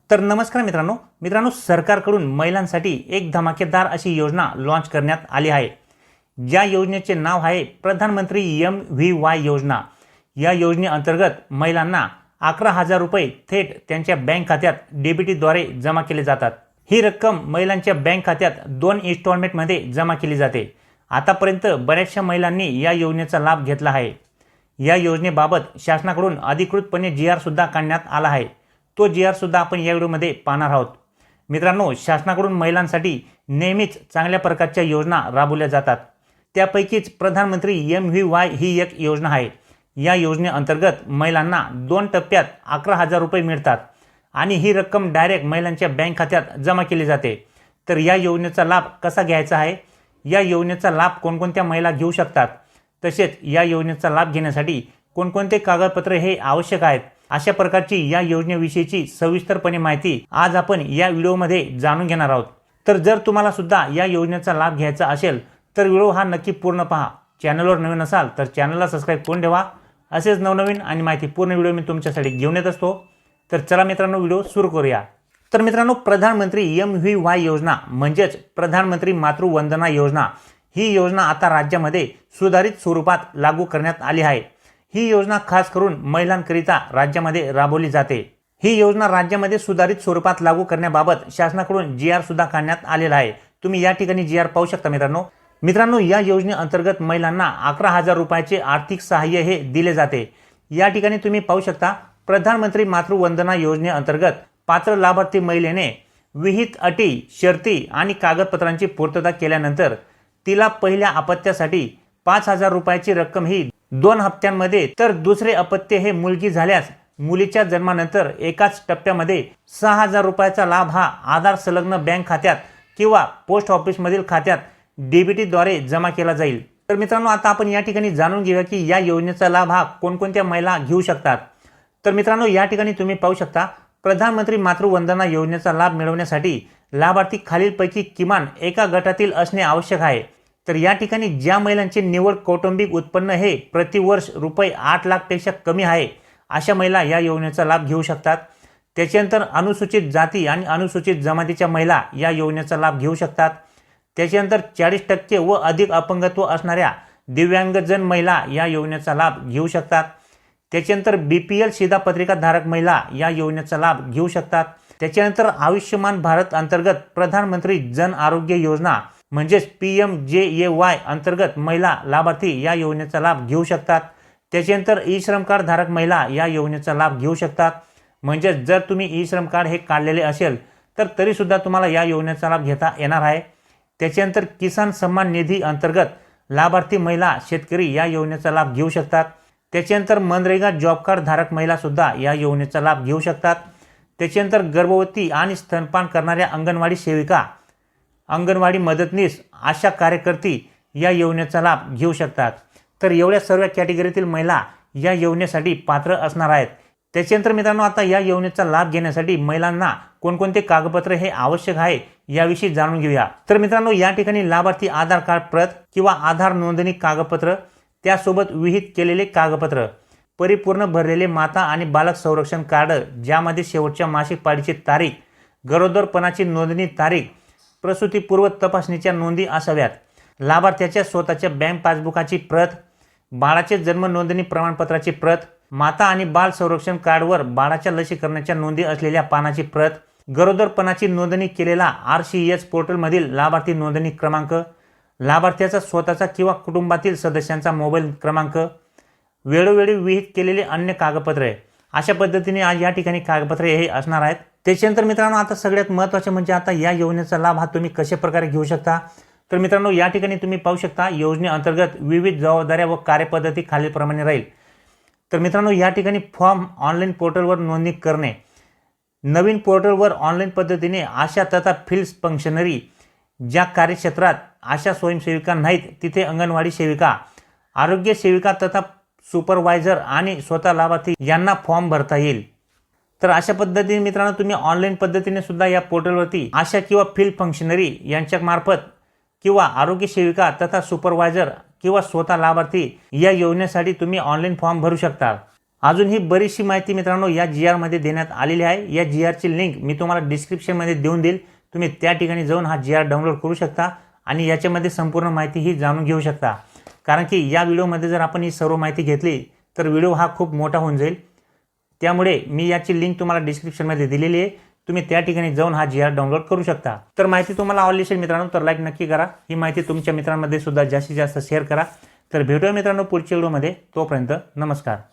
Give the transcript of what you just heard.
तर नमस्कार मित्रांनो सरकारकडून महिलांसाठी एक धमाकेदार अशी योजना लॉन्च करण्यात आली आहे। ज्या योजनेचे नाव आहे प्रधानमंत्री MVY योजना। या योजनेअंतर्गत महिलांना 11,000 रुपये थेट त्यांच्या बँक खात्यात डीबीटीद्वारे जमा केले जातात। ही रक्कम महिलांच्या बँक खात्यात 2 इन्स्टॉलमेंटमध्ये जमा केली जाते। आतापर्यंत बऱ्याचशा महिलांनी या योजनेचा लाभ घेतला आहे। या योजनेबाबत शासनाकडून अधिकृतपणे GR सुद्धा काढण्यात आला आहे। तो GR सुद्धा आपण या व्हिडिओमध्ये पाहणार आहोत। मित्रांनो, शासनाकडून महिलांसाठी नेहमीच चांगल्या प्रकारच्या योजना राबवल्या जातात। त्यापैकीच प्रधानमंत्री MVY ही एक योजना आहे। या योजनेअंतर्गत महिलांना 2 टप्प्यात 11,000 रुपये मिळतात आणि ही रक्कम डायरेक्ट महिलांच्या बँक खात्यात जमा केली जाते। तर या योजनेचा लाभ कसा घ्यायचा आहे, या योजनेचा लाभ कोणकोणत्या महिला घेऊ शकतात, तसेच या योजनेचा लाभ घेण्यासाठी कोणकोणते कागदपत्रे हे आवश्यक आहेत, अशा प्रकारची या योजनेविषयीची सविस्तरपणे माहिती आज आपण या व्हिडिओमध्ये जाणून घेणार आहोत। तर जर तुम्हाला सुद्धा या योजनेचा लाभ घ्यायचा असेल तर व्हिडिओ हा नक्की पूर्ण पहा। चॅनलवर नवीन असाल तर चॅनलला सबस्क्राइब करून ठेवा। असेच नवनवीन आणि माहितीपूर्ण व्हिडिओ मी तुमच्यासाठी घेऊन येत असतो। तर चला मित्रांनो, व्हिडिओ सुरू करूया। तर मित्रांनो, प्रधानमंत्री MVY योजना म्हणजेच प्रधानमंत्री मातृवंदना योजना ही योजना आता राज्यामध्ये सुधारित स्वरूपात लागू करण्यात आली आहे। ही योजना खास करून महिलांकरिता राज्यामध्ये राबवली जाते। ही योजना राज्यामध्ये सुधारित स्वरूपात लागू करण्याबाबत शासनाकडून GR सुद्धा काढण्यात आलेला आहे। तुम्ही या ठिकाणी GR पाहू शकता मित्रांनो, या योजनेअंतर्गत महिलांना 11,000 रुपयाचे आर्थिक सहाय्य हे दिले जाते। या ठिकाणी तुम्ही पाहू शकता, प्रधानमंत्री मातृवंदना योजनेअंतर्गत पात्र लाभार्थी महिलेने विहित अटी, शर्ती आणि कागदपत्रांची पूर्तता केल्यानंतर तिला पहिल्या अपत्यासाठी 5,000 रुपयाची रक्कम ही 2 हप्त्यांमध्ये, तर दुसरे अपत्य हे मुलगी झाल्यास मुलीच्या जन्मानंतर एकाच टप्प्यामध्ये 6,000 रुपयाचा लाभ हा आधार संलग्न बँक खात्यात किंवा पोस्ट ऑफिसमधील खात्यात डीबीटीद्वारे जमा केला जाईल। तर मित्रांनो, आता आपण या ठिकाणी जाणून घेऊया की या योजनेचा लाभ हा कोणकोणत्या महिला घेऊ शकतात। तर मित्रांनो, या ठिकाणी तुम्ही पाहू शकता, प्रधानमंत्री मातृवंदना योजनेचा लाभ मिळवण्यासाठी लाभार्थी खालीलपैकी किमान एका गटातील असणे आवश्यक आहे। तर या ठिकाणी ज्या महिलांचे निव्वळ कौटुंबिक उत्पन्न हे प्रतिवर्ष रुपये 8 लाखपेक्षा कमी आहे, अशा महिला या योजनेचा लाभ घेऊ शकतात। त्याच्यानंतर अनुसूचित जाती आणि अनुसूचित जमातीच्या महिला या योजनेचा लाभ घेऊ शकतात। त्याच्यानंतर 40% व अधिक अपंगत्व असणाऱ्या दिव्यांगजन महिला या योजनेचा लाभ घेऊ शकतात। त्याच्यानंतर BPL शिधापत्रिका धारक महिला या योजनेचा लाभ घेऊ शकतात। त्याच्यानंतर आयुष्यमान भारत अंतर्गत प्रधानमंत्री जन आरोग्य योजना म्हणजेच PMJAY अंतर्गत महिला लाभार्थी या योजनेचा लाभ घेऊ शकतात। त्याच्यानंतर ई-श्रम कार्ड धारक महिला या योजनेचा लाभ घेऊ शकतात। म्हणजे जर तुम्ही ई-श्रम कार्ड हे काढलेले असेल तर तरी सुद्धा तुम्हाला या योजनेचा लाभ घेता येणार आहे। त्याच्यानंतर किसान सन्मान निधी अंतर्गत लाभार्थी महिला शेतकरी या योजनेचा लाभ घेऊ शकतात। त्याच्यानंतर मनरेगा जॉब कार्ड धारक महिला सुद्धा या योजनेचा लाभ घेऊ शकतात। त्याच्यानंतर गर्भवती आणि स्तनपान करणाऱ्या अंगणवाडी सेविका, अंगणवाडी मदतनीस, आशा कार्यकर्ती या योजनेचा लाभ घेऊ शकतात। तर एवढ्या सर्व कॅटेगरीतील महिला या योजनेसाठी पात्र असणार आहेत। त्याच्यानंतर मित्रांनो, आता या योजनेचा लाभ घेण्यासाठी महिलांना कोणकोणते कागदपत्रे हे आवश्यक आहे याविषयी जाणून घेऊया। तर मित्रांनो, या ठिकाणी लाभार्थी आधार कार्ड प्रत किंवा आधार नोंदणी कागदपत्र, त्यासोबत विहित केलेले कागदपत्र, परिपूर्ण भरलेले माता आणि बालक संरक्षण कार्ड ज्यामध्ये शेवटच्या मासिक पाळीची तारीख, गरोदरपणाची नोंदणी तारीख, प्रसूतीपूर्व तपासणीच्या नोंदी असाव्यात, लाभार्थ्याच्या स्वतःच्या बँक पासबुकाची प्रत, बाळाचे जन्म नोंदणी प्रमाणपत्राची प्रत, माता आणि बाल संरक्षण कार्डवर बाळाच्या लसीकरणाच्या नोंदी असलेल्या पानाची प्रत, गरोदरपणाची नोंदणी केलेला RCS पोर्टलमधील लाभार्थी नोंदणी क्रमांक, लाभार्थ्याचा स्वतःचा किंवा कुटुंबातील सदस्यांचा मोबाईल क्रमांक, वेळोवेळी विहित केलेले अन्य कागदपत्रे, अशा पद्धतीने आज या ठिकाणी कागदपत्रे हे असणार आहेत। त्याच्यानंतर मित्रांनो, आता सगळ्यात महत्त्वाचे म्हणजे आता या योजनेचा लाभ हा तुम्ही कशा प्रकारे घेऊ शकता। तर मित्रांनो, या ठिकाणी तुम्ही पाहू शकता, योजनेअंतर्गत विविध जबाबदाऱ्या व कार्यपद्धती खालीलप्रमाणे राहील। तर मित्रांनो, या ठिकाणी फॉर्म ऑनलाईन पोर्टलवर नोंदणी करणे, नवीन पोर्टलवर ऑनलाईन पद्धतीने आशा तथा फील्ड फंक्शनरी, ज्या कार्यक्षेत्रात आशा स्वयंसेविका नाहीत तिथे अंगणवाडी सेविका, आरोग्य सेविका तथा सुपरवायझर आणि स्वतः लाभार्थी यांना फॉर्म भरता येईल। तर अशा पद्धतीने मित्रांनो, तुम्ही ऑनलाईन पद्धतीने सुद्धा या पोर्टलवरती आशा किंवा फील्ड फंक्शनरी यांच्या मार्फत किंवा आरोग्य सेविका तथा सुपरवायझर किंवा स्वतः लाभार्थी या योजनेसाठी तुम्ही ऑनलाईन फॉर्म भरू शकता। अजूनही बरीचशी माहिती मित्रांनो या GR मध्ये देण्यात आलेली आहे। या GR ची लिंक मी तुम्हाला डिस्क्रिप्शनमध्ये देऊन देईल। तुम्ही त्या ठिकाणी जाऊन हा GR डाउनलोड करू शकता आणि याच्यामध्ये संपूर्ण माहिती ही जाणून घेऊ शकता। कारण की या व्हिडिओमध्ये जर आपण ही सर्व माहिती घेतली तर व्हिडिओ हा खूप मोठा होऊन जाईल। त्यामुळे मी याची लिंक तुम्हाला डिस्क्रिप्शनमध्ये दिलेली आहे। तुम्ही त्या ठिकाणी जाऊन हा GR डाउनलोड करू शकता। तर माहिती तुम्हाला आवडली असेल मित्रांनो तर लाईक नक्की करा। ही माहिती तुमच्या मित्रांमध्ये सुद्धा जास्तीत जास्त शेअर करा। तर भेटूया मित्रांनो पुढच्या व्हिडिओमध्ये। तोपर्यंत नमस्कार।